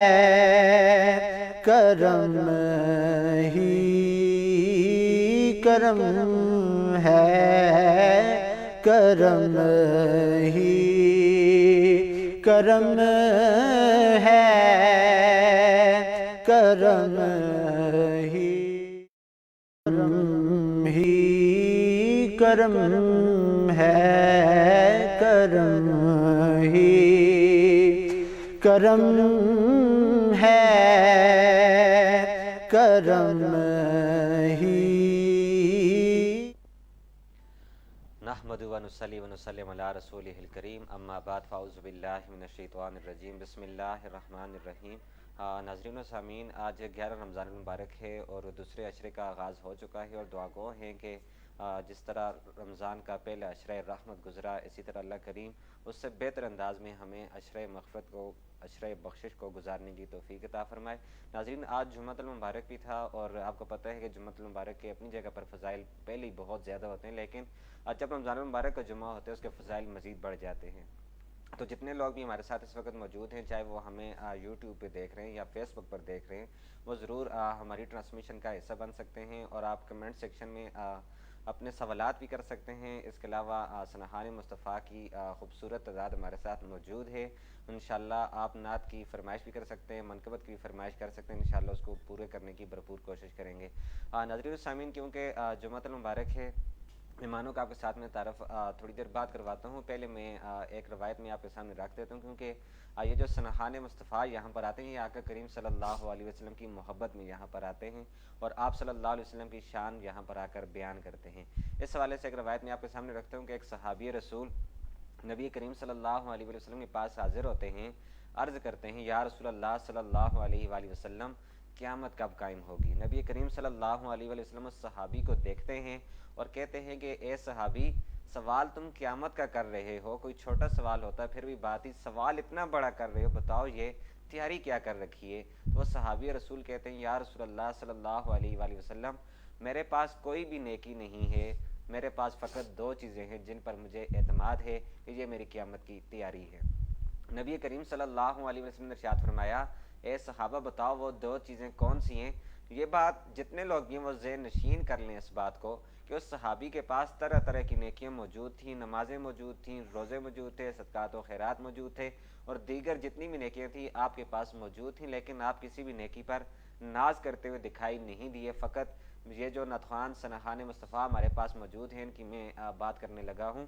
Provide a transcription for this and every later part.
کرم ہی کرم ہے، کرم ہی کرم ہے، کرم ہی کرم ہے، کرم ہی کرم ہے، کرم ہی۔ نحمد و نصلی و نسلم علی رسولہ الکریم، اما بعد فاعوذ باللہ من الشیطان الرجیم، بسم اللہ الرحمن الرحیم۔ ناظرین و سامعین، آج 11 رمضان المبارک ہے اور دوسرے عشرے کا آغاز ہو چکا ہے، اور دعا گو ہیں کہ جس طرح رمضان کا پہلا عشرہ رحمت گزرا، اسی طرح اللہ کریم اس سے بہتر انداز میں ہمیں عشرہ مغفرت کو، عشرہ بخشش کو گزارنے کی توفیق عطا فرمائے۔ ناظرین، آج جمعۃ المبارک بھی تھا، اور آپ کو پتہ ہے کہ جمعۃ المبارک کے اپنی جگہ پر فضائل پہلے ہی بہت زیادہ ہوتے ہیں، لیکن جب رمضان المبارک کا جمعہ ہوتا ہے اس کے فضائل مزید بڑھ جاتے ہیں۔ تو جتنے لوگ بھی ہمارے ساتھ اس وقت موجود ہیں، چاہے وہ ہمیں یوٹیوب پہ دیکھ رہے ہیں یا فیس بک پر دیکھ رہے ہیں، وہ ضرور ہماری ٹرانسمیشن کا حصہ بن سکتے ہیں، اور آپ کمنٹ سیکشن میں اپنے سوالات بھی کر سکتے ہیں۔ اس کے علاوہ سنہان مصطفیٰ کی خوبصورت تعداد ہمارے ساتھ موجود ہے، انشاءاللہ آپ نعت کی فرمائش بھی کر سکتے ہیں، منقبت کی بھی فرمائش کر سکتے ہیں، انشاءاللہ اس کو پورے کرنے کی بھرپور کوشش کریں گے۔ ناظرین و سامعین، کیونکہ جمعۃ المبارک ہے، مہمانوں کا آپ کے ساتھ میں تعارف تھوڑی دیر بعد کرواتا ہوں۔ پہلے میں ایک روایت میں آپ کے سامنے رکھ دیتا ہوں، کیونکہ یہ جو سنہان مصطفیٰ یہاں پر آتے ہیں، یہ آقا کریم صلی اللہ علیہ وسلم کی محبت میں یہاں پر آتے ہیں، اور آپ صلی اللہ علیہ وسلم کی شان یہاں پر آ کر بیان کرتے ہیں۔ اس حوالے سے ایک روایت میں آپ کے سامنے رکھتا ہوں کہ ایک صحابی رسول نبی کریم صلی اللہ علیہ وسلم کے پاس حاضر ہوتے ہیں، عرض کرتے ہیں، یا رسول اللہ صلی اللہ علیہ وآلہ وسلم، قیامت کب قائم ہوگی؟ نبی کریم صلی اللہ علیہ وآلہ وسلم اس صحابی کو دیکھتے ہیں اور کہتے ہیں کہ اے صحابی، سوال تم قیامت کا کر رہے ہو، کوئی چھوٹا سوال ہوتا پھر بھی بات ہی، سوال اتنا بڑا کر رہے ہو، بتاؤ یہ تیاری کیا کر رکھی ہے؟ تو وہ صحابی رسول کہتے ہیں، یا رسول اللہ صلی اللہ علیہ وآلہ وسلم، میرے پاس کوئی بھی نیکی نہیں ہے، میرے پاس فقط 2 چیزیں ہیں جن پر مجھے اعتماد ہے کہ یہ میری قیامت کی تیاری ہے۔ نبی کریم صلی اللہ علیہ وسلم نے ارشاد فرمایا، اے صحابہ بتاؤ وہ 2 چیزیں کون سی ہیں؟ یہ بات جتنے لوگ بھی ہیں وہ ذہن نشین کر لیں اس بات کو، کہ اس صحابی کے پاس طرح طرح کی نیکیاں موجود تھیں، نمازیں موجود تھیں، روزے موجود تھے، صدقات و خیرات موجود تھے، اور دیگر جتنی بھی نیکیاں تھیں آپ کے پاس موجود تھیں، لیکن آپ کسی بھی نیکی پر ناز کرتے ہوئے دکھائی نہیں دیے۔ فقط یہ جو نتخوان سنہان مصطفیٰ ہمارے پاس موجود ہیں، ان کی میں بات کرنے لگا ہوں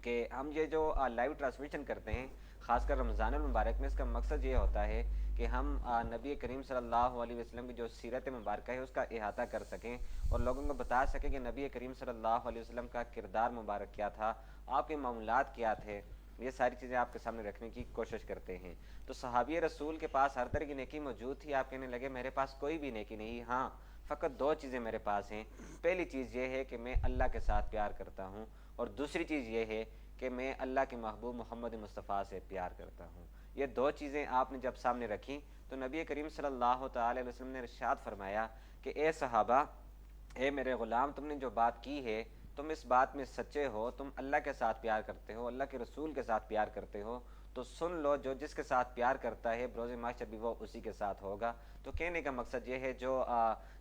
کہ ہم یہ جو لائیو ٹرانسمیشن کرتے ہیں، خاص کر رمضان المبارک میں، اس کا مقصد یہ ہوتا ہے کہ ہم نبی کریم صلی اللہ علیہ وسلم کی جو سیرت مبارکہ ہے اس کا احاطہ کر سکیں، اور لوگوں کو بتا سکیں کہ نبی کریم صلی اللہ علیہ وسلم کا کردار مبارک کیا تھا، آپ کے معاملات کیا تھے، یہ ساری چیزیں آپ کے سامنے رکھنے کی کوشش کرتے ہیں۔ تو صحابی رسول کے پاس ہر طرح کی نیکی موجود تھی، آپ کہنے لگے میرے پاس کوئی بھی نیکی نہیں، ہاں فقط 2 چیزیں میرے پاس ہیں۔ پہلی چیز یہ ہے کہ میں اللہ کے ساتھ پیار کرتا ہوں، اور دوسری چیز یہ ہے کہ میں اللہ کے محبوب محمد مصطفیٰ سے پیار کرتا ہوں۔ یہ 2 چیزیں آپ نے جب سامنے رکھی تو نبی کریم صلی اللہ تعالی علیہ وسلم نے ارشاد فرمایا کہ اے صحابہ، اے میرے غلام، تم نے جو بات کی ہے تم اس بات میں سچے ہو، تم اللہ کے ساتھ پیار کرتے ہو، اللہ کے رسول کے ساتھ پیار کرتے ہو، تو سن لو جو جس کے ساتھ پیار کرتا ہے بروز محشر بھی وہ اسی کے ساتھ ہوگا۔ تو کہنے کا مقصد یہ ہے جو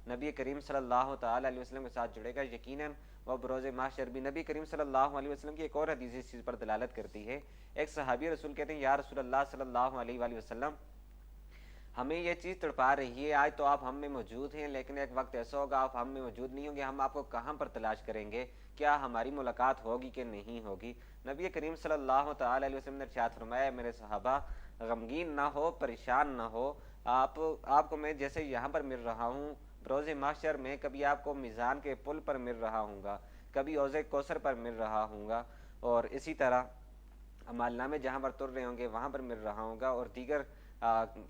نبی کریم صلی اللہ تعالی علیہ وسلم کے ساتھ جڑے گا، یقیناً وہ بروز محشر بھی۔ نبی کریم صلی اللہ علیہ وسلم کی ایک اور حدیث اس چیز پر دلالت کرتی ہے۔ ایک صحابی رسول کہتے ہیں، یا رسول اللہ صلی اللہ علیہ وآلہ وسلم، ہمیں یہ چیز تڑپا رہی ہے، آج تو آپ ہم میں موجود ہیں، لیکن ایک وقت ایسا ہوگا آپ ہم میں موجود نہیں ہوں گے، ہم آپ کو کہاں پر تلاش کریں گے؟ کیا ہماری ملاقات ہوگی کہ نہیں ہوگی؟ نبی کریم صلی اللہ تعالی علیہ وسلم نے ارشاد فرمایا، میرے صحابہ غمگین نہ ہو، پریشان نہ ہو، آپ کو میں جیسے یہاں پر مل رہا ہوں، بروز محشر میں کبھی آپ کو میزان کے پل پر مل رہا ہوں گا، کبھی حوض کوثر پر مل رہا ہوں گا، اور اسی طرح مالنامے جہاں پر تر رہے ہوں گے وہاں پر مل رہا ہوں گا، اور دیگر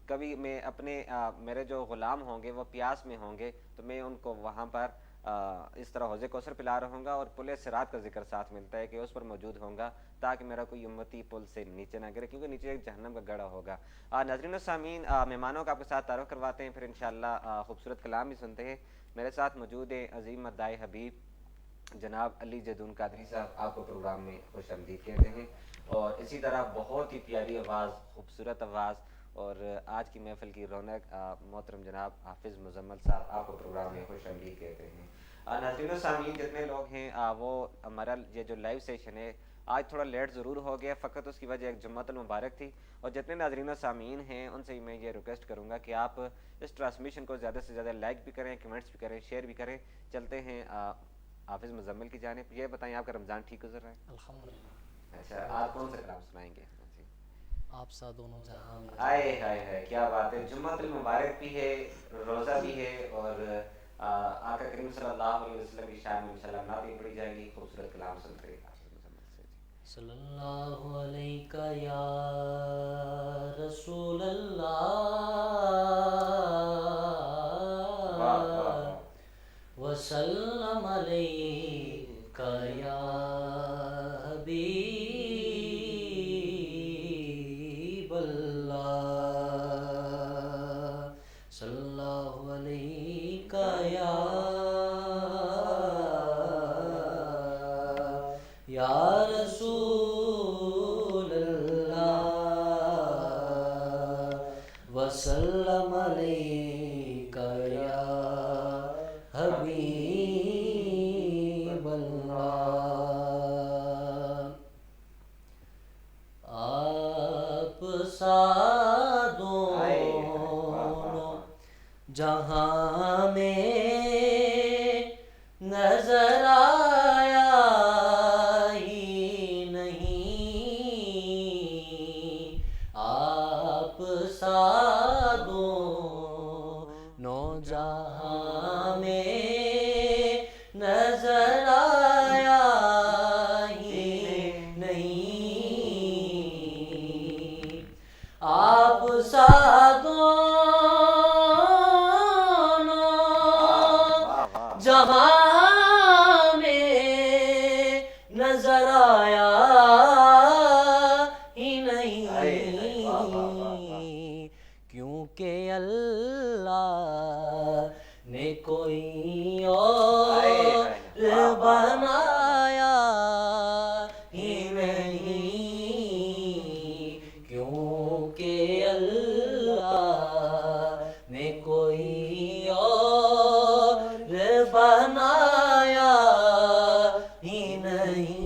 کبھی میں اپنے میرے جو غلام ہوں گے وہ پیاس میں ہوں گے تو میں ان کو وہاں پر اس طرح حوض کوثر پلا رہوں گا، اور پل صراط کا ذکر ساتھ ملتا ہے کہ اس پر موجود ہوں گا تاکہ میرا کوئی امتی پل سے نیچے نہ گرے، کیونکہ نیچے ایک جہنم کا گڑھا ہوگا۔ ناظرین و سامعین، مہمانوں کا آپ کے ساتھ تعارف کرواتے ہیں، پھر انشاءاللہ خوبصورت کلام بھی سنتے ہیں۔ میرے ساتھ موجود ہیں عظیم مداح حبیب جناب علی جدون قادری صاحب، آپ کو پروگرام میں خوش آمدید کہتے ہیں، اور اسی طرح بہت ہی پیاری آواز، خوبصورت آواز، اور آج کی محفل کی رونق محترم جناب حافظ مزمل صاحب، آپ کو پروگرام میں خوش آمدید کہتے ہیں۔ ناظرین و سامعین جتنے لوگ ہیں وہ ہمارا یہ جو لائیو سیشن ہے آج تھوڑا لیٹ ضرور ہو گیا، فقط اس کی وجہ ایک جمعۃ المبارک تھی، اور جتنے ناظرین و سامعین ہیں ان سے میں یہ ریکویسٹ کروں گا کہ آپ اس ٹرانسمیشن کو زیادہ سے زیادہ لائک بھی کریں، کمنٹس بھی کریں، شیئر بھی کریں۔ چلتے ہیں حافظ مزمل کی جانب۔ یہ بتائیں آپ کا رمضان ٹھیک گزر رہا ہے؟ الحمدللہ۔ اچھا، آج کون سا کلام سنائیں گے؟ آپ سا دونوں جہاں میں۔ آئے ہائے ہائے، کیا بات ہے! جمعۃ المبارک بھی ہے، روزہ بھی ہے، اور آقا کریم صلی اللہ علیہ وسلم کی شان میں انشاءاللہ نعتیں پڑھی جائیں گی، خوبصورت کلام سنتے ہیں صلی اللہ علیہ یا رسول اللہ وسلم علیہ یا حبیب اللہ، صلی اللہ علیہ یا رسول اللہ وسلم علیک یا حبیب اللہ۔ آپ سا دونوں جہاں میں نظر آیا ہی نہیں، آپ سا دونوں جہاں میں نظر آیا ہی نہیں، آپ سا جہاں میں نظر آیا ہی نہیں، کیونکہ اللہ نے کوئی اور بنایا ہی نہیں، کیونکہ اللہ نے کوئی اور بنایا ہی نہیں۔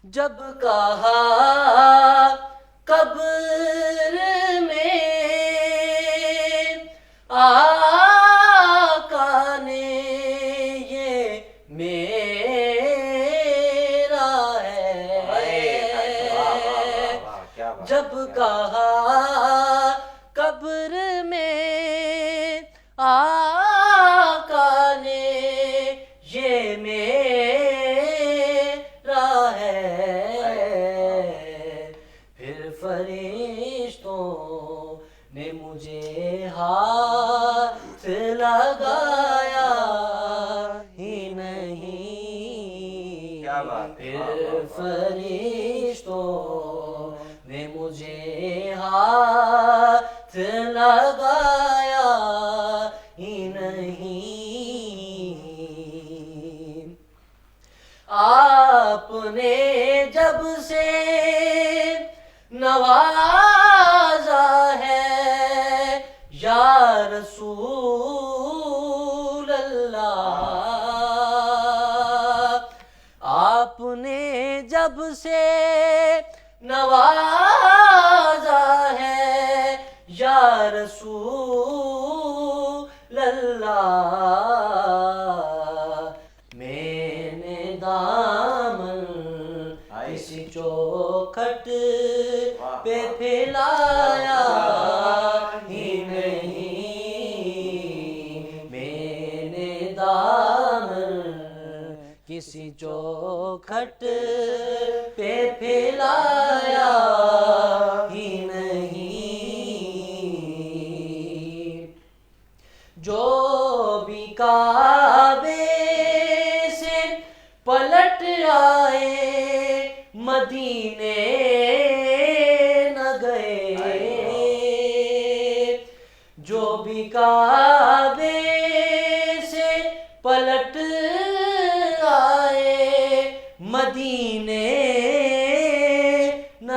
جب کہا قبر میں آقا نے یہ میرا ہے، جب کہا قبر میں آقا نے یہ میرا ہے، پھر فرشتوں نے مجھے ہاتھ لگایا ہی نہیں، پھر فرشتوں نے مجھے ہاتھ لگایا ہی نہیں۔ آپ نے جب سے نوازا ہے یا رسول اللہ، آپ نے جب سے نوازا ہے یا رسول اللہ، میں نے دامن کسی چوکھٹ پہ پھیلایا ہی نہیں، میں نے دامن کسی چوکھٹ پہ پھیلایا ہی نہیں، جو بھی کعبے سے پلٹ آئے مدینے نہ گئے، جو بھی کعبے سے پلٹ آئے مدینے نہ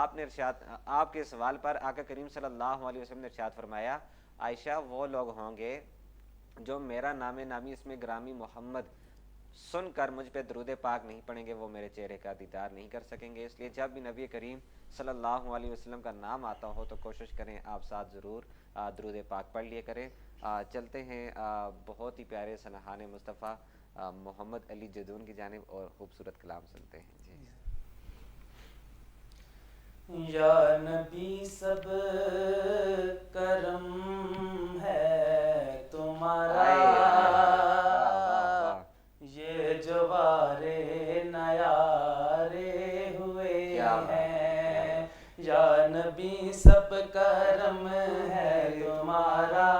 آپ نے آپ کے سوال پر آقا کریم صلی اللہ علیہ وسلم نے ارشاد فرمایا عائشہ وہ لوگ ہوں گے جو میرا نام نامی اس میں گرامی محمد سن کر مجھ پہ درود پاک نہیں پڑھیں گے وہ میرے چہرے کا دیدار نہیں کر سکیں گے. اس لیے جب بھی نبی کریم صلی اللہ علیہ وسلم کا نام آتا ہو تو کوشش کریں آپ ساتھ ضرور درود پاک پڑھ لیا کریں. چلتے ہیں بہت ہی پیارے سنہان مصطفیٰ محمد علی جدون کی جانب اور خوبصورت کلام سنتے ہیں. یا نبی سب کرم ہے تمہارا یہ جوارے نیارے ہوئے ہیں. یا نبی سب کرم ہے تمہارا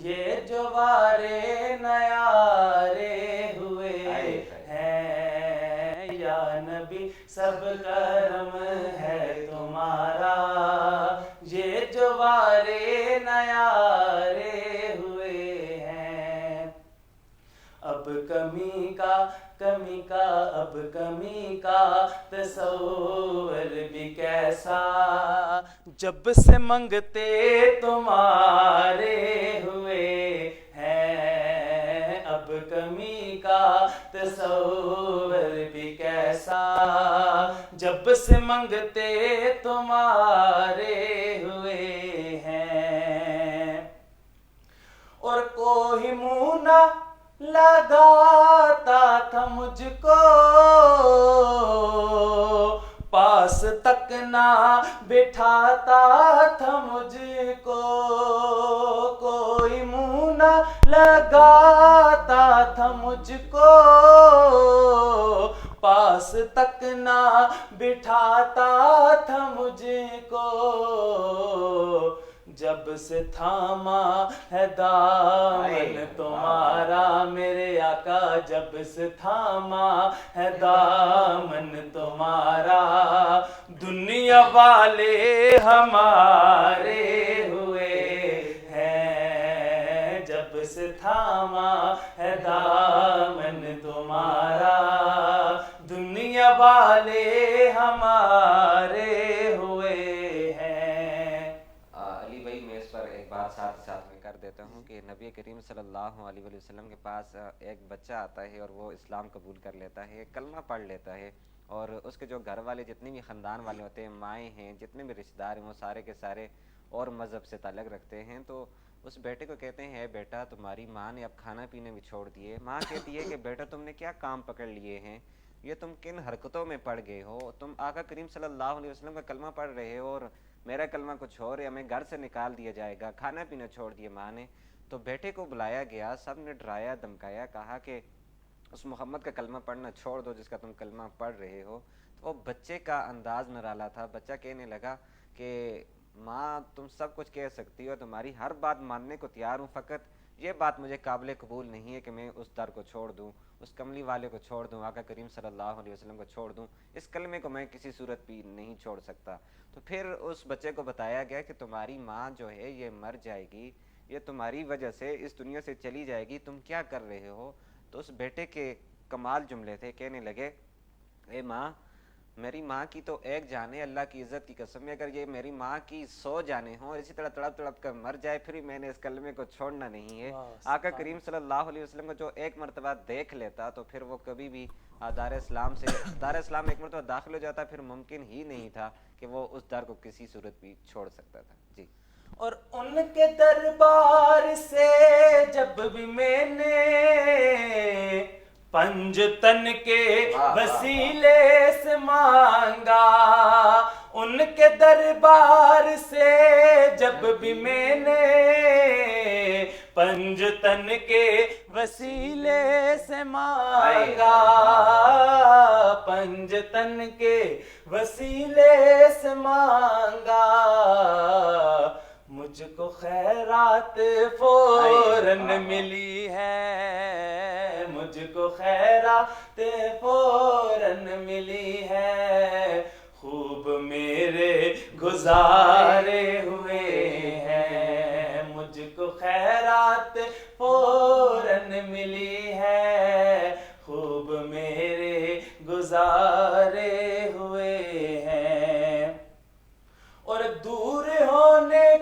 یہ جوارے نیارے ہوئے ہیں. یا نبی سب کرم ہے تمہارا یہ جوارے نیارے ہوئے ہیں. اب کمی کا تصور بھی کیسا جب سے منگتے تمہارے ہوئے ہیں. اب کمی کا تصور بھی کیسا جب سے منگتے تمہارے ہوئے ہیں. اور کوئی منہ نہ لگاتا تھا مجھ کو پاس تک نہ بٹھاتا تھا مجھ کو. کوئی منہ نہ لگاتا تھا مجھ کو پاس تک نہ بٹھاتا تھا مجھ کو. جب سے تھاما ہے دامن تمہارا میرے آقا جب سے تھاما ہے دامن تمہارا دنیا والے ہمارے ہوئے ہیں. جب سے تھاما ہے دامن تمہارا دنیا والے ہمارے ہوئے ہیں. علی بھائی میں اس پر ایک بات ساتھ میں کر دیتا ہوں کہ نبی کریم صلی اللہ علیہ وسلم کے پاس ایک بچہ آتا ہے اور وہ اسلام قبول کر لیتا ہے کلمہ پڑھ لیتا ہے اور اس کے جو گھر والے جتنے بھی خاندان والے ہوتے ہیں مائیں ہیں جتنے بھی رشتہ دار ہیں وہ سارے کے سارے اور مذہب سے تعلق رکھتے ہیں. تو اس بیٹے کو کہتے ہیں بیٹا تمہاری ماں نے اب کھانا پینے بھی چھوڑ دیے. ماں کہتی ہے کہ بیٹا تم نے کیا کام پکڑ لیے ہیں یہ تم کن حرکتوں میں پڑ گئے ہو. تم آقا کریم صلی اللہ علیہ وسلم کا کلمہ پڑھ رہے ہو اور میرا کلمہ کچھ اور ہے ہمیں گھر سے نکال دیا جائے گا. کھانا پینا چھوڑ دیا ماں نے. تو بیٹے کو بلایا گیا سب نے ڈرایا دھمکایا کہا کہ اس محمد کا کلمہ پڑھنا چھوڑ دو جس کا تم کلمہ پڑھ رہے ہو. تو وہ بچے کا انداز نرالا تھا. بچہ کہنے لگا کہ ماں تم سب کچھ کہہ سکتی ہو تمہاری ہر بات ماننے کو تیار ہوں فقط یہ بات مجھے قابل قبول نہیں ہے کہ میں اس در کو چھوڑ دوں اس کملی والے کو چھوڑ دوں آقا کریم صلی اللہ علیہ وسلم کو چھوڑ دوں. اس کلمے کو میں کسی صورت بھی نہیں چھوڑ سکتا. تو پھر اس بچے کو بتایا گیا کہ تمہاری ماں جو ہے یہ مر جائے گی یہ تمہاری وجہ سے اس دنیا سے چلی جائے گی تم کیا کر رہے ہو. تو اس بیٹے کے کمال جملے تھے. کہنے لگے اے ماں میری ماں کی تو ایک جان ہے اللہ کی عزت کی قسم ہے اگر یہ میری ماں کی 100 جانیں ہوں اور اسی طرح تڑپ تڑپ کر مر جائے پھر بھی میں نے اس کلمے کو چھوڑنا نہیں ہے. آقا کریم صلی اللہ علیہ وسلم کو جو ایک مرتبہ دیکھ لیتا تو پھر وہ کبھی بھی دار اسلام ایک مرتبہ داخل ہو جاتا پھر ممکن ہی نہیں تھا کہ وہ اس در کو کسی صورت بھی چھوڑ سکتا تھا. جی. اور ان کے دربار سے جب بھی میں نے پنجتن کے وسیلے سے مانگا ان کے دربار سے جب بھی میں نے پنجتن کے وسیلے سے مانگا پنجتن کے وسیلے سے مانگا مجھ کو خیرات فوراً ملی ہے مجھ کو خیرات فوراً ملی ہے خوب میرے گزارے ہوئے ہیں مجھ کو خیرات فوراً ملی ہے خوب میرے گزارے ہوئے ہیں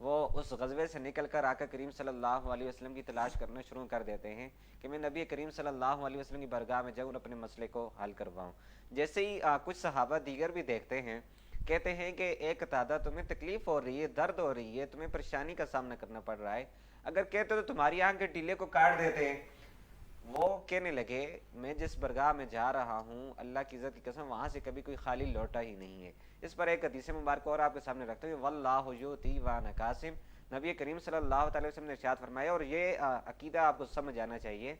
وہ اس غزوے سے نکل کر آقا کریم صلی اللہ علیہ وسلم کی تلاش کرنا شروع کر دیتے ہیں کہ میں نبی کریم صلی اللہ علیہ وسلم کی بارگاہ میں جاؤں اور اپنے مسئلے کو حل کرواؤں. جیسے ہی کچھ صحابہ دیگر بھی دیکھتے ہیں، کہتے ہیں کہ اے قتادہ تمہیں تکلیف ہو رہی ہے، درد ہو رہی ہے، تمہیں پریشانی کا سامنا کرنا پڑ رہا ہے، اگر کہتے تو تمہاری آنکھ کے ٹیلے کو کاٹ دیتے ہیں. وہ کہنے لگے میں جس برگاہ میں جا رہا ہوں اللہ کی عزت کی قسم وہاں سے کبھی کوئی خالی لوٹا ہی نہیں ہے. اس پر ایک حدیث مبارک اور آپ کے سامنے رکھتے ہوئے واللہ یؤتی وانا قاسم، نبی کریم صلی اللہ تعالی وسلم نے ارشاد فرمایا. اور یہ عقیدہ آپ کو سمجھ آنا چاہیے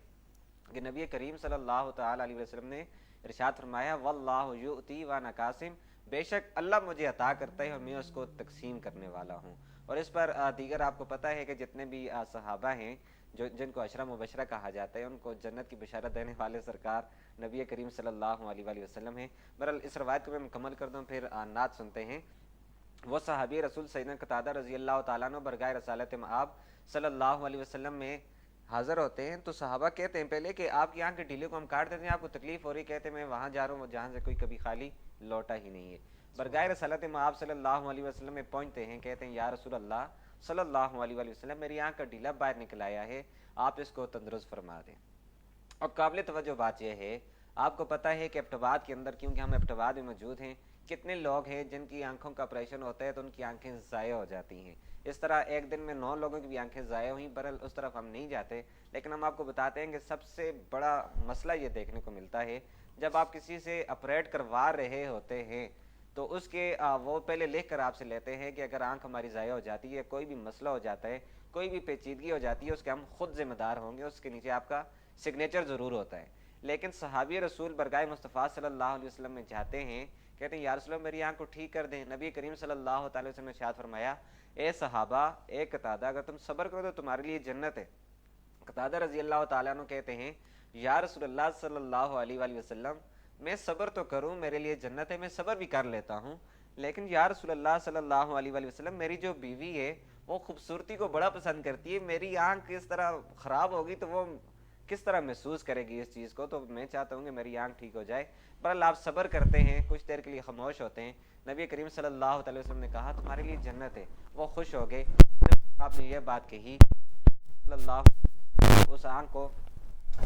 کہ نبی کریم صلی اللہ تعالی علیہ وسلم نے ارشاد فرمایا واللہ یؤتی وانا قاسم، بے شک اللہ مجھے عطا کرتا ہے اور میں اس کو تقسیم کرنے والا ہوں. اور اس پر دیگر آپ کو پتہ ہے کہ جتنے بھی صحابہ ہیں جن کو عشرہ مبشرہ کہا جاتا ہے ان کو جنت کی بشارت دینے والے سرکار نبی کریم صلی اللہ علیہ وآلہ وسلم ہیں. بہرحال اس روایت کو میں مکمل کر دوں پھر نعت سنتے ہیں. وہ صحابی رسول سیدنا قتادہ رضی اللہ تعالیٰ عنہ برگاہ رسالت مآب صلی اللہ علیہ وسلم میں حاضر ہوتے ہیں تو صحابہ کہتے ہیں پہلے کہ آپ کی آنکھ کے ڈیلے کو ہم کاٹ دیتے ہیں، آپ کو تکلیف ہو رہی، کہتے ہیں میں وہاں جا رہا ہوں جہاں سے کوئی کبھی خالی لوٹا ہی نہیں ہے. برگاہ رسالت مآب صلی اللہ علیہ وسلم میں پہنچتے ہیں، کہتے ہیں یا رسول اللہ صلی اللہ علیہ وآلہ وسلم میری آنکھ کا ڈیلا باہر نکل آیا ہے، آپ اس کو تندرست فرما دیں. اور قابل توجہ بات یہ ہے، آپ کو پتہ ہے کہ ایبٹباد کے اندر، کیونکہ ہم ایبٹباد میں موجود ہیں، کتنے لوگ ہیں جن کی آنکھوں کا آپریشن ہوتا ہے تو ان کی آنکھیں ضائع ہو جاتی ہیں. اس طرح ایک دن میں 9 لوگوں کی بھی آنکھیں ضائع ہوئیں. برحال اس طرف ہم نہیں جاتے، لیکن ہم آپ کو بتاتے ہیں کہ سب سے بڑا مسئلہ یہ دیکھنے کو ملتا ہے جب آپ کسی سے آپریٹ کروا رہے ہوتے ہیں تو اس کے وہ پہلے لکھ کر آپ سے لیتے ہیں کہ اگر آنکھ ہماری ضائع ہو جاتی ہے، کوئی بھی مسئلہ ہو جاتا ہے، کوئی بھی پیچیدگی ہو جاتی ہے، اس کے ہم خود ذمہ دار ہوں گے. اس کے نیچے آپ کا سگنیچر ضرور ہوتا ہے. لیکن صحابی رسول برگاہ مصطفیٰ صلی اللہ علیہ وسلم میں جاتے ہیں، کہتے ہیں یا رسول اللہ میری آنکھ کو ٹھیک کر دیں. نبی کریم صلی اللہ تعالی وسلم نے ارشاد فرمایا اے صحابہ، اے قتادہ، اگر تم صبر کرو تو تمہارے لیے جنت ہے. قتادہ رضی اللہ تعالیٰ عنہ کہتے ہیں یا رسول اللہ صلی اللہ علیہ وآلہ وسلم میں صبر تو کروں، میرے لیے جنت ہے، میں صبر بھی کر لیتا ہوں، لیکن یا رسول اللہ صلی اللہ علیہ وآلہ وسلم میری جو بیوی ہے وہ خوبصورتی کو بڑا پسند کرتی ہے، میری آنکھ اس طرح خراب ہوگی تو وہ کس طرح محسوس کرے گی اس چیز کو، تو میں چاہتا ہوں کہ میری آنکھ ٹھیک ہو جائے. بہرحال آپ صبر کرتے ہیں، کچھ دیر کے لیے خاموش ہوتے ہیں. نبی کریم صلی اللہ علیہ وسلم نے کہا تمہارے لیے جنت ہے. وہ خوش ہو گئے. آپ نے یہ بات کہی، صلی اللہ اس آنکھ کو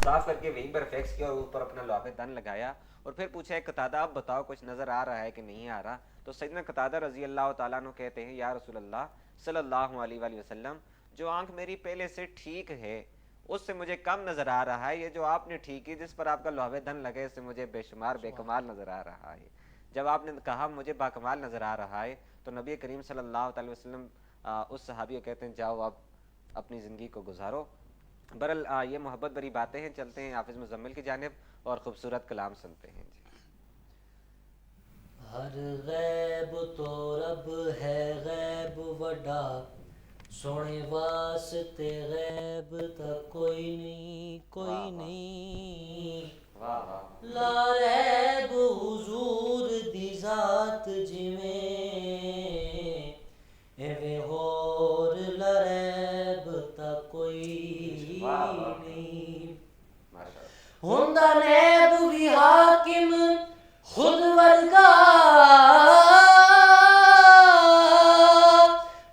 صاف کر کے وہیں پر فیکس کیا اور اوپر اپنا لوح دن لگایا اور پھر پوچھا قتادہ آپ بتاؤ کچھ نظر آ رہا ہے کہ نہیں آ رہا؟ تو سیدنا قتادہ رضی اللہ تعالیٰ عنہ کہتے ہیں یا رسول اللہ صلی اللہ علیہ وآلہ وسلم جو آنکھ میری پہلے سے ٹھیک ہے اس سے مجھے کم نظر آ رہا ہے، یہ جو آپ نے ٹھیک کی جس پر آپ کا لوح دن لگے اس سے مجھے بے شمار بے کمال نظر آ رہا ہے. جب آپ نے کہا مجھے باکمال نظر آ رہا ہے تو نبی کریم صلی اللہ علیہ وسلم اس صحابی کو کہتے ہیں جاؤ اب اپنی زندگی کو گزارو. برحال یہ محبت بری باتیں ہیں. چلتے ہیں حافظ مزمل کی جانب اور خوبصورت کلام سنتے ہیں. ہر غیب تو رب ہے غیب وڈا، سونے واسطے غیب تک کوئی نہیں کوئی نہیں. لا ریب حضور دی ذات جویں ایویں ہور لا ریب تک کوئی نہیں. ہوندا نیب وی حاکم خود ورگا،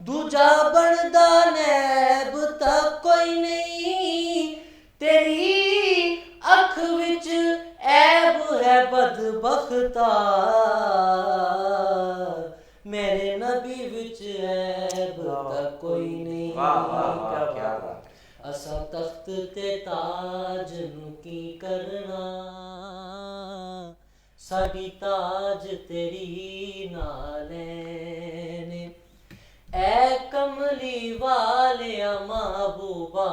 دوجا بندا نیب تک کوئی نہیں. تیری اکھ وچ عیب ہے بدبختا، میرے نبی وچ عیب تک کوئی نہیں. اسا تخت تے تاج نو کی کرنا، ساڈی تاج تیری نالین. اے کملی والیا محبوبا،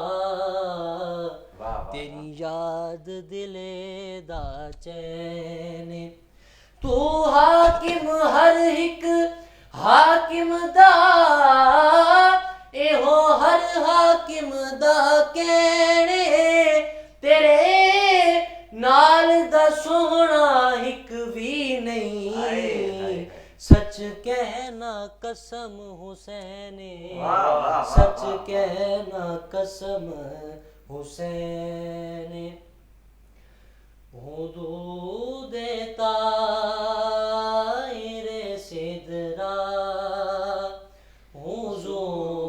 تیری یاد دلے دا چین. تو حاکم ہر ایک حاکم دا، ایہو ہر حاکم دا کہنے. تیرے نال دا سونا ایک بھی نہیں. سچ کہنا قسم حسین، سچ کہنا قسم حسین. حدود طائر سدرا حضور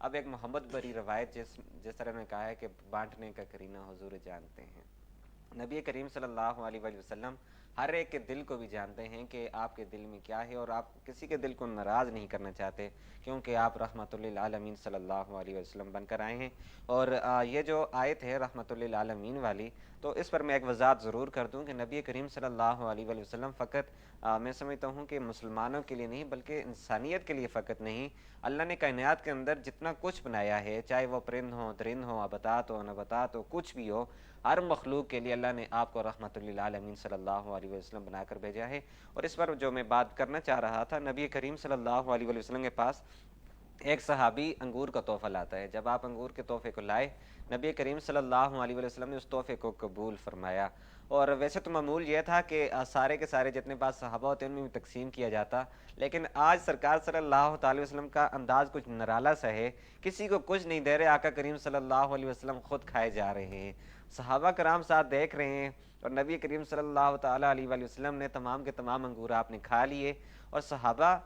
اب ایک محبت بری روایت جس طرح میں کہا ہے کہ بانٹنے کا کرینہ حضور جانتے ہیں، نبی کریم صلی اللہ علیہ وآلہ وسلم ہر ایک کے دل کو بھی جانتے ہیں کہ آپ کے دل میں کیا ہے، اور آپ کسی کے دل کو ناراض نہیں کرنا چاہتے، کیونکہ آپ رحمۃ للعالمین صلی اللہ علیہ وسلم بن کر آئے ہیں۔ اور یہ جو آیت ہے رحمۃ للعالمین والی، تو اس پر میں ایک وضاحت ضرور کر دوں کہ نبی کریم صلی اللہ علیہ وآلہ وسلم فقط میں سمجھتا ہوں کہ مسلمانوں کے لیے نہیں بلکہ انسانیت کے لیے فقط نہیں، اللہ نے کائنات کے اندر جتنا کچھ بنایا ہے، چاہے وہ پرند ہوں، درند ہوں، ابتات ہو، نباتات ہو، کچھ بھی ہو، ہر مخلوق کے لیے اللہ نے آپ کو رحمۃ للعالمین صلی اللہ علیہ وسلم بنا کر بھیجا ہے۔ اور اس پر جو میں بات کرنا چاہ رہا تھا، نبی کریم صلی اللہ علیہ وسلم کے پاس ایک صحابی انگور کا تحفہ لاتا ہے۔ جب آپ انگور کے تحفے کو لائے، نبی کریم صلی اللہ علیہ وسلم نے اس تحفے کو قبول فرمایا، اور ویسے تو معمول یہ تھا کہ سارے کے سارے جتنے پاس صحابہ ہوتے ہیں ان میں بھی تقسیم کیا جاتا، لیکن آج سرکار صلی اللہ تعالی وسلم کا انداز کچھ نرالا سا ہے، کسی کو کچھ نہیں دے رہے، آقا کریم صلی اللہ علیہ وسلم خود کھائے جا رہے ہیں، صحابہ کرام ساتھ دیکھ رہے ہیں، اور نبی کریم صلی اللہ تعالی علیہ وآلہ وسلم نے تمام کے تمام انگور آپ نے کھا لیے۔ اور صحابہ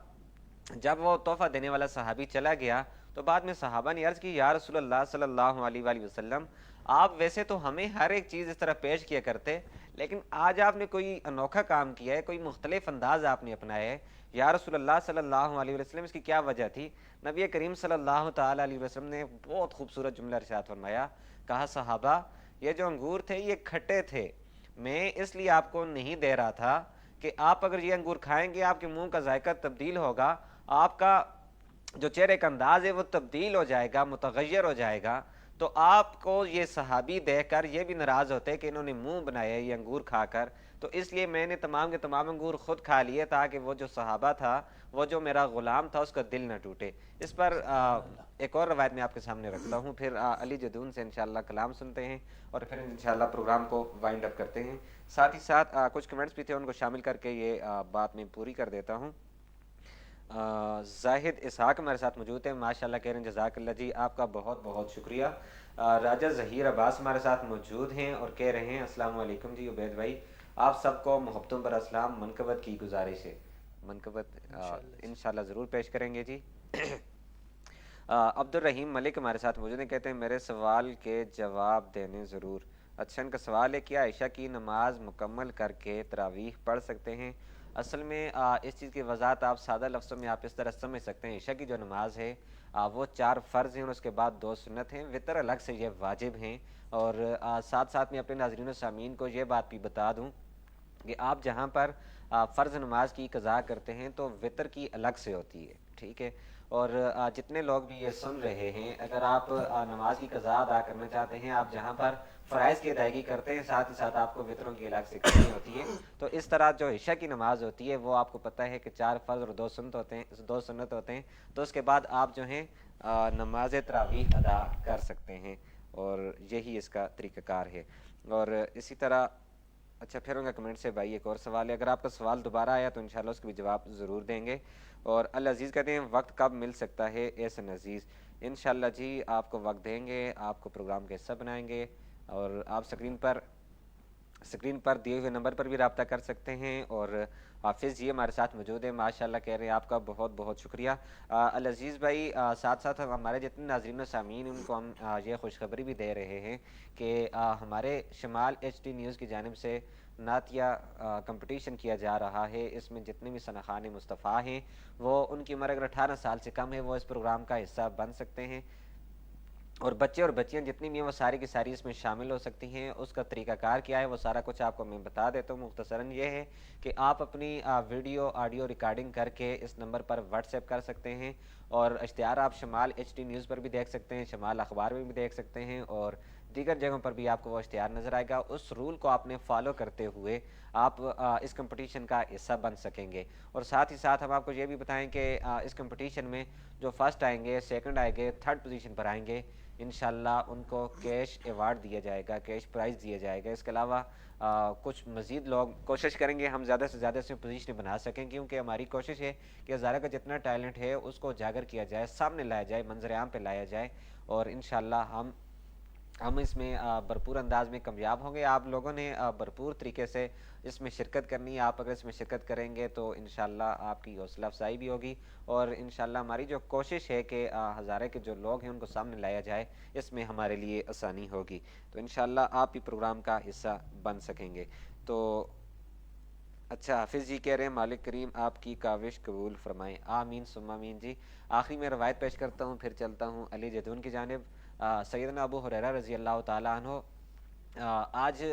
جب وہ تحفہ دینے والا صحابی چلا گیا تو بعد میں صحابہ نے عرض کی، یا رسول اللہ صلی اللہ علیہ وآلہ وسلم، آپ ویسے تو ہمیں ہر ایک چیز اس طرح پیش کیا کرتے، لیکن آج آپ نے کوئی انوکھا کام کیا ہے، کوئی مختلف انداز آپ نے اپنایا ہے، یا رسول اللہ صلی اللہ علیہ وسلم، اس کی کیا وجہ تھی؟ نبی کریم صلی اللہ تعالی علیہ وسلم نے بہت خوبصورت جملہ ارشاد فرمایا، کہا صحابہ یہ جو انگور تھے یہ کھٹے تھے، میں اس لیے آپ کو نہیں دے رہا تھا کہ آپ اگر یہ انگور کھائیں گے آپ کے منہ کا ذائقہ تبدیل ہوگا، آپ کا جو چہرے کا انداز ہے وہ تبدیل ہو جائے گا، متغیر ہو جائے گا، تو آپ کو یہ صحابی دیکھ کر یہ بھی ناراض ہوتے کہ انہوں نے منہ بنایا یہ انگور کھا کر، تو اس لیے میں نے تمام کے تمام انگور خود کھا لیے تاکہ وہ جو صحابہ تھا، وہ جو میرا غلام تھا، اس کا دل نہ ٹوٹے۔ اس پر ایک اور روایت میں آپ کے سامنے رکھتا ہوں، پھر علی جدون سے انشاءاللہ کلام سنتے ہیں اور پھر انشاءاللہ پروگرام کو وائنڈ اپ کرتے ہیں۔ ساتھ ہی ساتھ کچھ کمنٹس بھی تھے، ان کو شامل کر کے یہ بات میں پوری کر دیتا ہوں۔ زاہد اسحاق ہمارے ساتھ موجود ہیں، ماشاءاللہ کہہ رہے ہیں جزاک اللہ جی، آپ کا بہت بہت شکریہ۔ راجہ ظہیر عباس ہمارے ساتھ موجود ہیں اور کہہ رہے ہیں السلام علیکم جی عبید بھائی، آپ سب کو محبتوں پر اسلام، منقبت کی گزارش ہے، منقبت انشاءاللہ ضرور پیش کریں گے جی۔ عبد الرحیم ملک ہمارے ساتھ موجود ہیں، کہتے ہیں میرے سوال کے جواب دینے ضرور۔ اچھا، ان کا سوال ہے کیا عشاء کی نماز مکمل کر کے تراویح پڑھ سکتے ہیں؟ اصل میں اس چیز کی وضاحت آپ سادہ لفظوں میں آپ اس طرح سمجھ سکتے ہیں، عشاء کی جو نماز ہے وہ 4 فرض ہیں اور اس کے بعد 2 سنت ہیں، وطر الگ سے یہ واجب ہیں۔ اور ساتھ ساتھ میں اپنے ناظرین و سامعین کو یہ بات بھی بتا دوں کہ آپ جہاں پر فرض نماز کی قضا کرتے ہیں تو وطر کی الگ سے ہوتی ہے، ٹھیک ہے؟ اور جتنے لوگ بھی یہ سن رہے ہیں، اگر آپ نماز کی قضا ادا کرنا چاہتے ہیں، آپ جہاں پر فرائض کی ادائیگی کرتے ہیں، ساتھ ہی ساتھ آپ کو وطروں کی الگ سے کرنی ہوتی ہے، تو اس طرح جو عشاء کی نماز ہوتی ہے وہ آپ کو پتہ ہے کہ 4 فرض اور 2 سنت ہوتے ہیں، تو اس کے بعد آپ جو ہیں نماز تراویح ادا کر سکتے ہیں، اور یہی اس کا طریقہ کار ہے۔ اور اسی طرح اچھا، پھر ان کا کمنٹ سے بھائی ایک اور سوال ہے، اگر آپ کا سوال دوبارہ آیا تو انشاءاللہ اس کا بھی جواب ضرور دیں گے۔ اور العزیز کہتے ہیں وقت کب مل سکتا ہے احسن عزیز؟ انشاءاللہ جی آپ کو وقت دیں گے، آپ کو پروگرام کا حصہ بنائیں گے، اور آپ سکرین پر دیے ہوئے نمبر پر بھی رابطہ کر سکتے ہیں۔ اور حافظ جی ہمارے ساتھ موجود ہیں، ماشاءاللہ کہہ رہے ہیں آپ کا بہت بہت شکریہ۔ العزیز بھائی، ساتھ ساتھ ہمارے جتنے ناظرین و سامعین ان کو ہم یہ خوشخبری بھی دے رہے ہیں کہ ہمارے شمال ایچ ٹی نیوز کی جانب سے نعتیہ کمپٹیشن کیا جا رہا ہے، اس میں جتنے بھی ثناخوان مصطفیٰ ہیں وہ ان کی عمر اگر 18 سال سے کم ہے وہ اس پروگرام کا حصہ بن سکتے ہیں، اور بچے اور بچیاں جتنی بھی ہیں وہ ساری کی ساری اس میں شامل ہو سکتی ہیں۔ اس کا طریقہ کار کیا ہے وہ سارا کچھ آپ کو میں بتا دیتا ہوں۔ مختصراً یہ ہے کہ آپ اپنی ویڈیو آڈیو ریکارڈنگ کر کے اس نمبر پر واٹس ایپ کر سکتے ہیں، اور اشتہار آپ شمال ایچ ٹی نیوز پر بھی دیکھ سکتے ہیں، شمال اخبار میں بھی دیکھ سکتے ہیں، اور دیگر جگہوں پر بھی آپ کو وہ اشتہار نظر آئے گا۔ اس رول کو آپ نے فالو کرتے ہوئے آپ اس کمپٹیشن کا حصہ بن سکیں گے۔ اور ساتھ ہی ساتھ ہم آپ کو یہ بھی بتائیں کہ اس کمپٹیشن میں جو فرسٹ آئیں گے، سیکنڈ آئیں گے، تھرڈ پوزیشن پر آئیں گے، انشاءاللہ ان کو کیش ایوارڈ دیا جائے گا، کیش پرائز دیا جائے گا۔ اس کے علاوہ کچھ مزید لوگ کوشش کریں گے ہم زیادہ سے زیادہ اس میں پوزیشن بنا سکیں، کیونکہ ہماری کوشش ہے کہ ہزارہ کا جتنا ٹیلنٹ ہے اس کو اجاگر کیا جائے، سامنے لایا جائے، منظر عام پہ لایا جائے، اور انشاءاللہ ہم ہم اس میں بھرپور انداز میں کامیاب ہوں گے. آپ لوگوں نے بھرپور طریقے سے اس میں شرکت کرنی ہے. آپ اگر اس میں شرکت کریں گے تو انشاءاللہ آپ کی حوصلہ افزائی بھی ہوگی, اور انشاءاللہ ہماری جو کوشش ہے کہ ہزارے کے جو لوگ ہیں ان کو سامنے لایا جائے, اس میں ہمارے لیے آسانی ہوگی. تو انشاءاللہ آپ بھی پروگرام کا حصہ بن سکیں گے. تو اچھا, حافظ جی کہہ رہے ہیں مالک کریم آپ کی کاوش قبول فرمائیں, آمین ثم آمین. جی آخری میں روایت پیش کرتا ہوں, پھر چلتا ہوں علی جدون کی جانب. سیدنا ابو ہریرہ رضی اللہ تعالیٰ عنہ, آج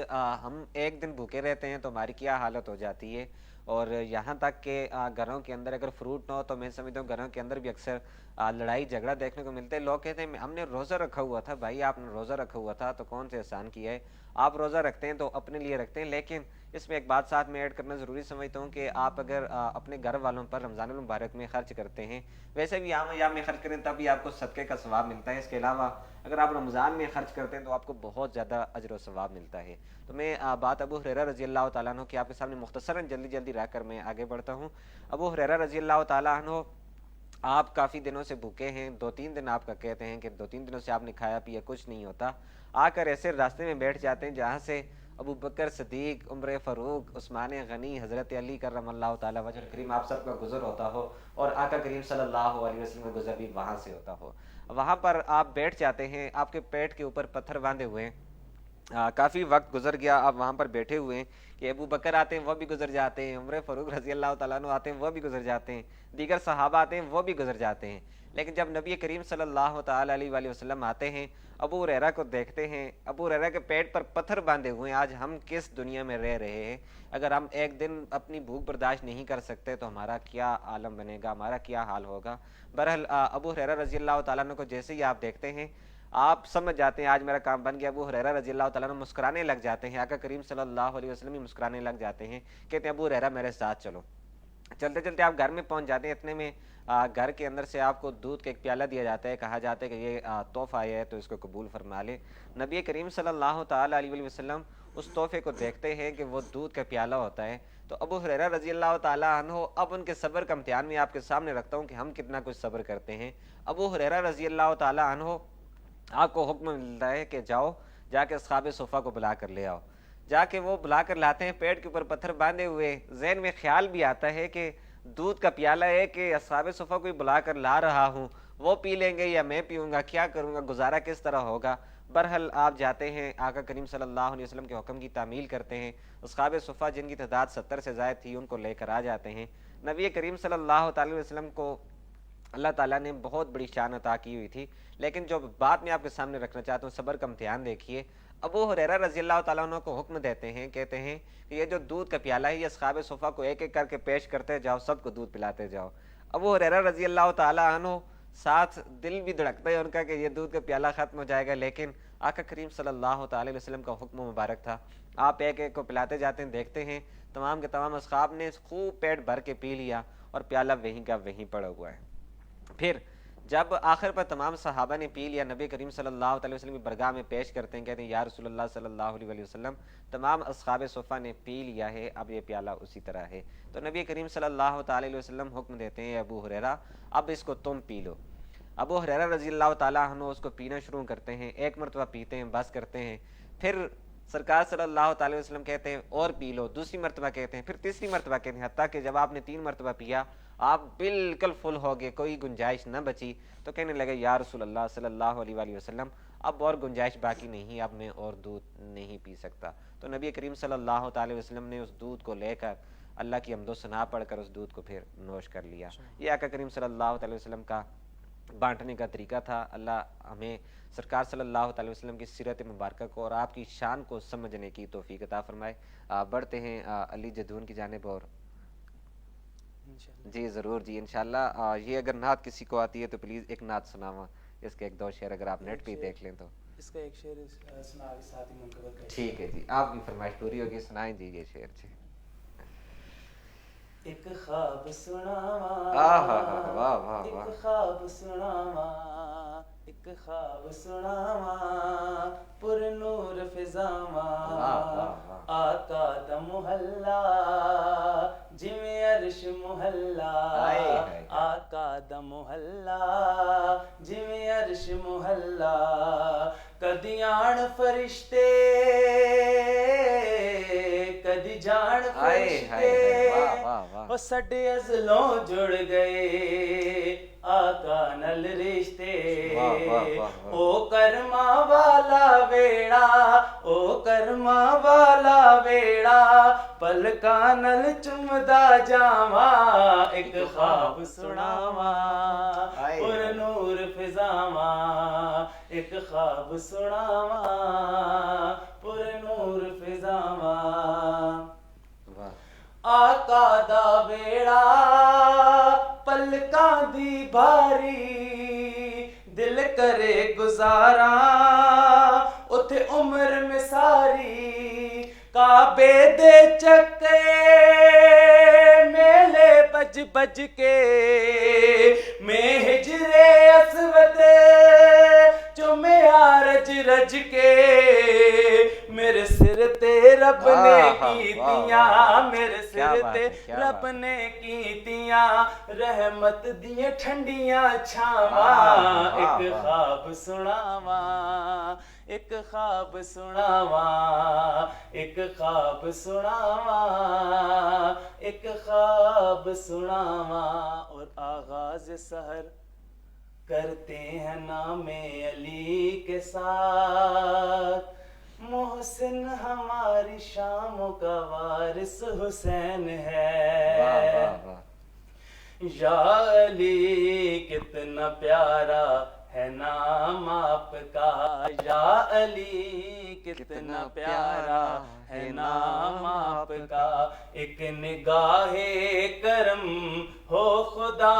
ہم ایک دن بھوکے رہتے ہیں تو ہماری کیا حالت ہو جاتی ہے, اور یہاں تک کہ گھروں کے اندر اگر فروٹ نہ ہو تو میں سمجھتا ہوں گھروں کے اندر بھی اکثر لڑائی جھگڑا دیکھنے کو ملتا ہے. لوگ کہتے ہیں ہم نے روزہ رکھا ہوا تھا. بھائی آپ نے روزہ رکھا ہوا تھا تو کون سے احسان کیا ہے؟ آپ روزہ رکھتے ہیں تو اپنے لیے رکھتے ہیں, لیکن اس میں ایک بات ساتھ میں ایڈ کرنا ضروری سمجھتا ہوں کہ آپ اگر اپنے گھر والوں پر رمضان المبارک میں خرچ کرتے ہیں, ویسے بھی عام ایام میں خرچ کریں تب بھی آپ کو صدقے کا ثواب ملتا ہے. اس کے علاوہ اگر آپ رمضان میں خرچ کرتے ہیں تو آپ کو بہت زیادہ اجر و ثواب ملتا ہے. تو میں بات ابو ہریرہ رضی اللہ تعالیٰ عنہ کی آپ کے سامنے مختصراً جلدی رہ کر میں آگے بڑھتا ہوں. ابو ہریرہ رضی اللہ تعالیٰ عنہ, آپ کافی دنوں سے بھوکے ہیں, 2-3 دن آپ کا کہتے ہیں کہ 2-3 دنوں سے آپ نے کھایا پیا کچھ نہیں ہوتا. آ کر ایسے راستے میں بیٹھ جاتے ہیں جہاں سے ابو بکر صدیق, عمر فاروق, عثمان غنی, حضرت علی کرم اللہ تعالیٰ وجہ کریم آپ سب کا گزر ہوتا ہو, اور آقا کریم صلی اللہ علیہ وسلم کا گزر بھی وہاں سے ہوتا ہو. وہاں پر آپ بیٹھ جاتے ہیں, آپ کے پیٹ کے اوپر پتھر باندھے ہوئے ہیں. کافی وقت گزر گیا, آپ وہاں پر بیٹھے ہوئے ہیں کہ ابو بکر آتے ہیں وہ بھی گزر جاتے ہیں, عمر فاروق رضی اللہ تعالیٰ عنہ آتے ہیں وہ بھی گزر جاتے ہیں, دیگر صحابہ آتے ہیں وہ بھی گزر جاتے ہیں. لیکن جب نبی کریم صلی اللہ تعالیٰ علیہ وآلہ وسلم آتے ہیں, ابو ہریرہ کو دیکھتے ہیں, ابو ہریرہ کے پیٹ پر پتھر باندھے ہوئے ہیں. آج ہم کس دنیا میں رہ رہے ہیں؟ اگر ہم ایک دن اپنی بھوک برداشت نہیں کر سکتے تو ہمارا کیا عالم بنے گا, ہمارا کیا حال ہوگا. بہرحال ابو ہریرہ رضی اللہ تعالیٰ عنہ کو جیسے ہی آپ دیکھتے ہیں آپ سمجھ جاتے ہیں آج میرا کام بن گیا. ابو ہریرہ رضی اللہ تعالیٰ عنہ مسکرانے لگ جاتے ہیں, آقا کریم صلی اللہ علیہ وسلم بھی مسکرانے لگ جاتے ہیں, کہتے ہیں ابو ہریرہ میرے ساتھ چلو. چلتے چلتے آپ گھر میں پہنچ جاتے ہیں. اتنے میں گھر کے اندر سے آپ کو دودھ کا ایک پیالہ دیا جاتا ہے, کہا جاتا ہے کہ یہ تحفہ آیا ہے تو اس کو قبول فرما لے. نبی کریم صلی اللہ تعالیٰ علیہ وسلم اس تحفے کو دیکھتے ہیں کہ وہ دودھ کا پیالہ ہوتا ہے. تو ابو ہریرہ رضی اللہ تعالیٰ عنہ, اب ان کے صبر کا امتحان میں آپ کے سامنے رکھتا ہوں کہ ہم کتنا کچھ صبر کرتے ہیں. ابو ہریرہ رضی اللہ تعالیٰ عنہ, آپ کو حکم ملتا ہے کہ جاؤ جا کے اصحاب صفہ کو بلا کر لے آؤ. جا کے وہ بلا کر لاتے ہیں, پیٹ کے اوپر پتھر باندھے ہوئے. ذہن میں خیال بھی آتا ہے کہ دودھ کا پیالہ ہے کہ اصحاب صفہ کو بلا کر لا رہا ہوں, وہ پی لیں گے یا میں پیوں گا, کیا کروں گا, گزارا کس طرح ہوگا. بہرحال آپ جاتے ہیں, آقا کریم صلی اللہ علیہ وسلم کے حکم کی تعمیل کرتے ہیں. اصحاب صفہ جن کی تعداد 70 سے زائد تھی ان کو لے کر آ جاتے ہیں. نبی کریم صلی اللہ علیہ وسلم کو اللہ تعالیٰ نے بہت بڑی شان عطا کی ہوئی تھی, لیکن جو بات میں آپ کے سامنے رکھنا چاہتا ہوں, صبر کا امتحان دیکھیے. ابو ہریرہ رضی اللہ تعالیٰ عنہ کو حکم دیتے ہیں, کہتے ہیں کہ یہ جو دودھ کا پیالہ ہے یہ اصحاب صفہ کو ایک ایک کر کے پیش کرتے جاؤ, سب کو دودھ پلاتے جاؤ. ابو ہریرہ رضی اللہ تعالیٰ عنہ, ساتھ دل بھی دھڑکتا ہے ان کا کہ یہ دودھ کا پیالہ ختم ہو جائے گا, لیکن آقا کریم صلی اللہ تعالیٰ علیہ وسلم کا حکم مبارک تھا. آپ ایک ایک کو پلاتے جاتے ہیں, دیکھتے ہیں تمام کے تمام اصحاب نے خوب پیٹ بھر کے پی لیا اور پیالہ وہیں کا وہیں پڑا ہوا ہے. پھر جب آخر پر تمام صحابہ نے پی لیا, نبی کریم صلی اللہ علیہ وسلم کی برگاہ میں پیش کرتے ہیں, کہتے ہیں یا رسول اللہ صلی اللہ علیہ وسلم تمام اصحاب صفہ نے پی لیا ہے, اب یہ پیالہ اسی طرح ہے. تو نبی کریم صلی اللہ تعالی علیہ وسلم حکم دیتے ہیں ابو ہریرہ اب اس کو تم پی لو. ابو ہریرہ رضی اللہ تعالیٰ عنہ اس کو پینا شروع کرتے ہیں, ایک مرتبہ پیتے ہیں, بس کرتے ہیں. پھر سرکار صلی اللہ تعالی وسلم کہتے ہیں اور پی لو, دوسری مرتبہ کہتے ہیں, پھر تیسری مرتبہ کہتے ہیں, حتیٰ کہ جب آپ نے 3 مرتبہ پیا آپ بالکل فل ہو گئے, کوئی گنجائش نہ بچی. تو کہنے لگے یا رسول اللہ صلی اللہ علیہ وآلہ وسلم اب اور گنجائش باقی نہیں, اب میں اور دودھ نہیں پی سکتا. تو نبی کریم صلی اللہ تعالی وسلم نے اس دودھ کو لے کر اللہ کی حمد و ثنا پڑھ کر اس دودھ کو پھر نوش کر لیا. یہ آقا کریم صلی اللہ علیہ وسلم کا بانٹنے کا طریقہ تھا. اللہ ہمیں سرکار صلی اللہ علیہ وسلم کی سیرت مبارکہ کو اور آپ کی شان کو سمجھنے کی توفیق عطا فرمائے. بڑھتے ہیں علی جدون کی جانب. اور جی ضرور جی انشاءاللہ. یہ اگر نعت کسی کو آتی ہے تو پلیز ایک نعت سناواں, اس کے 1-2 شعر اگر آپ نیٹ پہ دیکھ لیں تو. اس کا ایک شعر سنا کے ساتھ ہی منقبر کریں. ٹھیک ہے جی, آپ کی فرمائش پوری ہوگی, سنائیں جی یہ شعر. جی ایک خواب سناواں, واہ واہ ایک خواب سناواں, ایک خواب سناواں, پر نور فضاواں, آقا دا محلہ جویں عرش محلہ, آقا دا محلہ جویں عرش محلہ, کدی آن فرشتے کدی جان فرشتے وہ سڈے ازلوں جڑ گئے آقا نل رشتے او کرما والا ویڑا او کرما والا ویڑا پلکاں نل چمدا جاواں ایک خواب سناواں پر نور فضاواں ایک خواب سناواں پر نور فضاواں آقا دا ویڑا پلکاں دی بھاری دل کرے گزاراں اتھے عمر میں ساری کعبے دے چکے میلے بج بج کے میں ہجرے اسود چومیا رج رج کے میرے سر تے رب نے کیتیاں میرے سر تے رب نے کیتیاں رحمت دیاں ٹھنڈیاں چھاواں ایک خواب سناواں ایک خواب سناواں ایک خواب سناواں ایک خواب سناواں اور آغاز سحر کرتے ہیں نام علی کے ساتھ محسن ہماری شاموں کا وارث حسین ہے یا علی کتنا پیارا ہے نام آپ کا یا علی کتنا پیارا ہے نام آپ کا ایک نگاہ کرم ہو خدا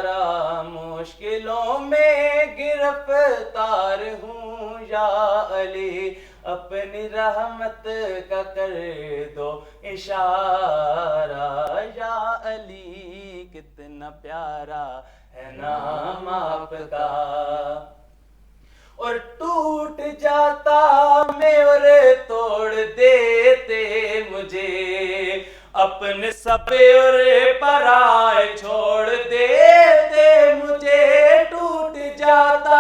را مشکلوں میں گرفتار ہوں یا علی اپنی رحمت کا کر دو اشارہ یا علی کتنا پیارا ہے نام آپ کا اور ٹوٹ جاتا میں اور توڑ دیتے مجھے اپنے سب اور پرائے چھوڑ دیتے مجھے ٹوٹ جاتا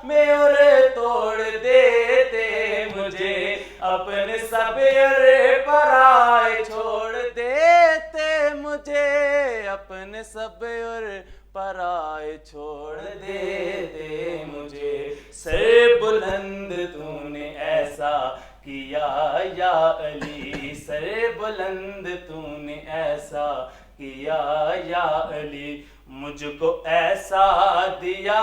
میں اور توڑ دیتے مجھے اپنے سب اور پرائے چھوڑ دیتے مجھے اپنے سب اور پرائے چھوڑ دیتے مجھے سر بلند تو نے ایسا کیا یا علی سر بلند تو نے ایسا کیا یا علی مجھ کو ایسا دیا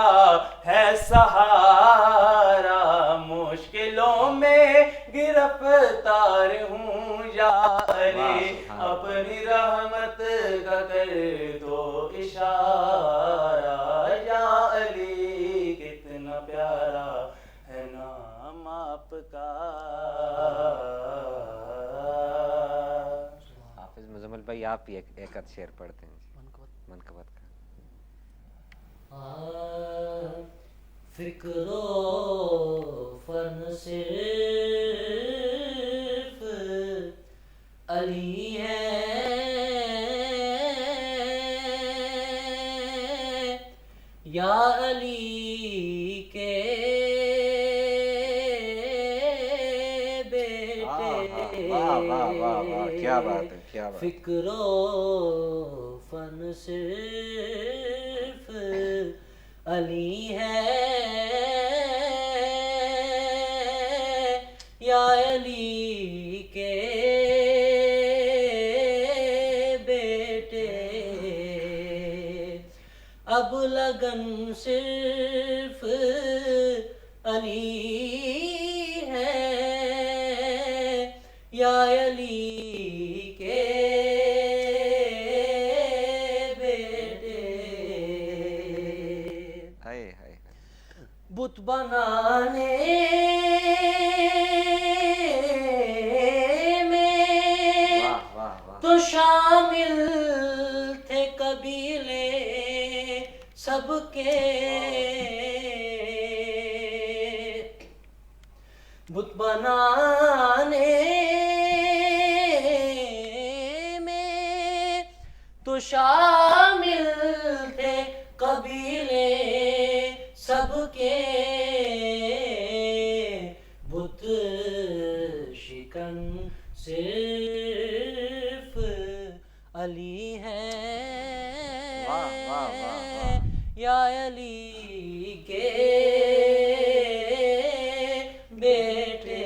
ہے سہارا مشکلوں میں گرفتار ہوں یا علی اپنی رحمت کا کر دو اشارہ یا علی کتنا پیارا ہے نام آپ کا حافظ مزمل بھائی آپ ہی ایک اد شعر پڑھتے ہیں منقبت کا فکر و فن صرف علی ہے یا علی کے بیٹے کیا بات ہے کیا بات فکر و فن صرف علی ہے یا علی کے بیٹے اب لگن صرف علی ہے یا علی کے بت بنانے میں تو شامل تھے قبیلے سب کے بت بنانے میں تو شامل تھے قبیلے سب کے صرف علی ہے واہ واہ واہ واہ یا علی کے بیٹے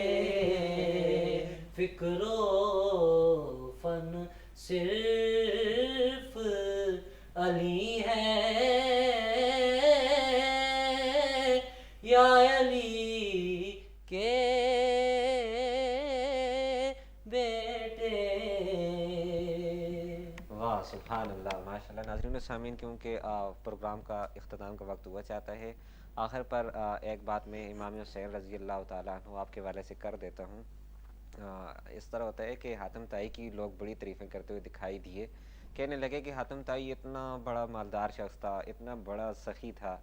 فکر و فن صرف علی ہے یا علی کے بیٹے. واہ سبحان اللہ ماشاء اللہ. ناظرین و سامعین کیونکہ پروگرام کا اختتام کا وقت ہوا چاہتا ہے، آخر پر ایک بات میں امام حسین رضی اللہ تعالیٰ عنہ آپ کے والے سے کر دیتا ہوں. اس طرح ہوتا ہے کہ حاتم طائی کی لوگ بڑی تعریفیں کرتے ہوئے دکھائی دیے، کہنے لگے کہ حاتم طائی اتنا بڑا مالدار شخص تھا، اتنا بڑا سخی تھا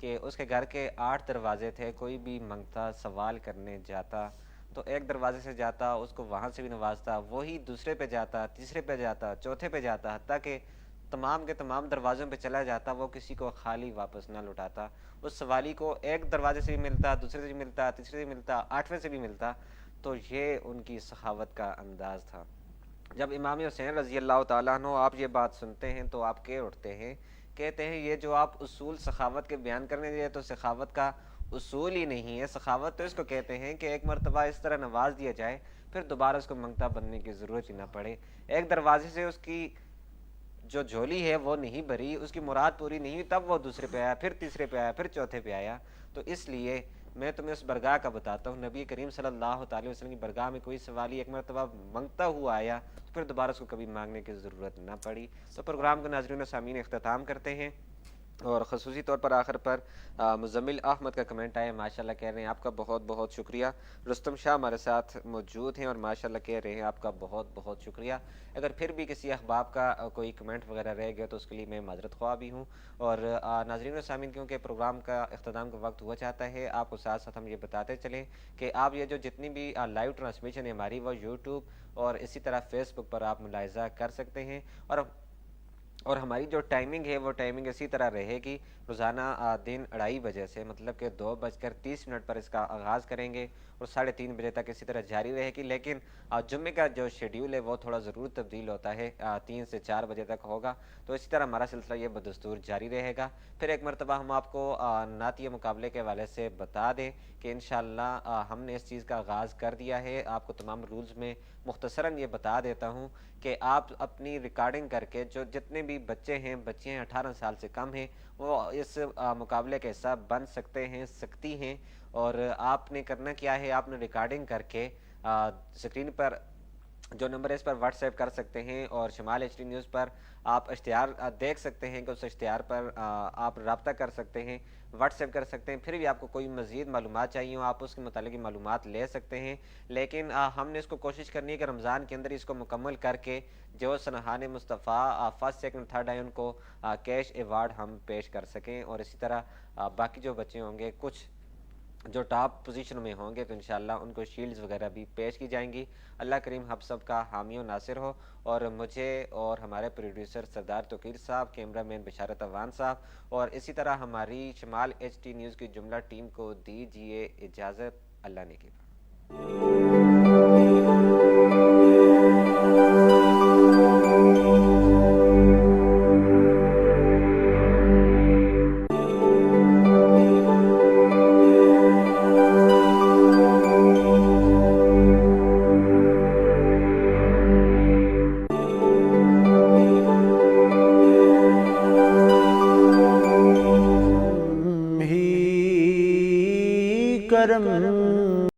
کہ اس کے گھر کے 8 دروازے تھے. کوئی بھی منگتا سوال کرنے جاتا تو ایک دروازے سے جاتا، اس کو وہاں سے بھی نوازتا، وہی دوسرے پہ جاتا، تیسرے پہ جاتا، چوتھے پہ جاتا، حتیٰ کہ تمام کے تمام دروازوں پہ چلا جاتا، وہ کسی کو خالی واپس نہ لوٹاتا. اس سوالی کو ایک دروازے سے بھی ملتا، دوسرے سے بھی ملتا، تیسرے سے بھی ملتا، 8ویں سے بھی ملتا. تو یہ ان کی سخاوت کا انداز تھا. جب امام حسین رضی اللہ تعالیٰ عنہ آپ یہ بات سنتے ہیں تو آپ کہہ اٹھتے ہیں، کہتے ہیں یہ جو آپ اصول سخاوت کے بیان کرنے دے تو سخاوت کا اصول ہی نہیں ہے. سخاوت تو اس کو کہتے ہیں کہ ایک مرتبہ اس طرح نواز دیا جائے پھر دوبارہ اس کو منگتا بننے کی ضرورت ہی نہ پڑے. ایک دروازے سے اس کی جو جھولی ہے وہ نہیں بھری، اس کی مراد پوری نہیں ہوئی، تب وہ دوسرے پہ آیا، پھر تیسرے پہ آیا، پھر چوتھے پہ آیا. تو اس لیے میں تمہیں اس برگاہ کا بتاتا ہوں. نبی کریم صلی اللہ تعالی وسلم کی برگاہ میں کوئی سوالی ایک مرتبہ منگتا ہوا آیا تو پھر دوبارہ اس کو کبھی مانگنے کی ضرورت نہ پڑی. تو پروگرام کو ناظرین و سامعین اختتام کرتے ہیں، اور خصوصی طور پر آخر پر مزمل احمد کا کمنٹ آیا، ماشاءاللہ کہہ رہے ہیں آپ کا بہت بہت شکریہ. رستم شاہ ہمارے ساتھ موجود ہیں اور ماشاءاللہ کہہ رہے ہیں آپ کا بہت بہت شکریہ. اگر پھر بھی کسی احباب کا کوئی کمنٹ وغیرہ رہ گیا تو اس کے لیے میں معذرت خواہ بھی ہوں. اور ناظرین و سامعین کیونکہ پروگرام کا اختتام کا وقت ہوا چاہتا ہے، آپ کو ساتھ ساتھ ہم یہ بتاتے چلیں کہ آپ یہ جو جتنی بھی لائیو ٹرانسمیشن ہے ہماری، وہ یوٹیوب اور اسی طرح فیس بک پر آپ ملاحظہ کر سکتے ہیں. اور ہماری جو ٹائمنگ ہے وہ ٹائمنگ اسی طرح رہے گی، روزانہ دن 2:30 بجے سے، مطلب کہ 2:30 پر اس کا آغاز کریں گے اور 3:30 بجے تک اسی طرح جاری رہے گی. لیکن جمعے کا جو شیڈیول ہے وہ تھوڑا ضرور تبدیل ہوتا ہے، 3 سے 4 بجے تک ہوگا. تو اسی طرح ہمارا سلسلہ یہ بدستور جاری رہے گا. پھر ایک مرتبہ ہم آپ کو نعتیہ مقابلے کے حوالے سے بتا دیں کہ انشاءاللہ ہم نے اس چیز کا آغاز کر دیا ہے. آپ کو تمام رولز میں مختصراً یہ بتا دیتا ہوں کہ آپ اپنی ریکارڈنگ کر کے جو جتنے بھی بچے ہیں، بچے ہیں 18 سال سے کم ہیں، وہ اس مقابلے کا حصہ بن سکتے ہیں، سکتی ہیں. اور آپ نے کرنا کیا ہے، آپ نے ریکارڈنگ کر کے سکرین پر جو نمبر ہے اس پر واٹس ایپ کر سکتے ہیں، اور شمال ایچ ڈی نیوز پر آپ اشتہار دیکھ سکتے ہیں کہ اس اشتہار پر آپ رابطہ کر سکتے ہیں، واٹس ایپ کر سکتے ہیں. پھر بھی آپ کو کوئی مزید معلومات چاہیے ہو آپ اس کے متعلق معلومات لے سکتے ہیں. لیکن ہم نے اس کو کوشش کرنی ہے کہ رمضان کے اندر اس کو مکمل کر کے جو سنہان مصطفیٰ فرسٹ سیکنڈ تھرڈ آئے ان کو کیش ایوارڈ ہم پیش کر سکیں. اور اسی طرح باقی جو بچے ہوں گے کچھ جو ٹاپ پوزیشن میں ہوں گے تو انشاءاللہ ان کو شیلڈز وغیرہ بھی پیش کی جائیں گی. اللہ کریم ہم سب کا حامی و ناصر ہو. اور مجھے اور ہمارے پروڈیوسر سردار توقیر صاحب، کیمرہ مین بشارت اوان صاحب، اور اسی طرح ہماری شمال ایچ ٹی نیوز کی جملہ ٹیم کو دیجیے اجازت. اللہ نے کی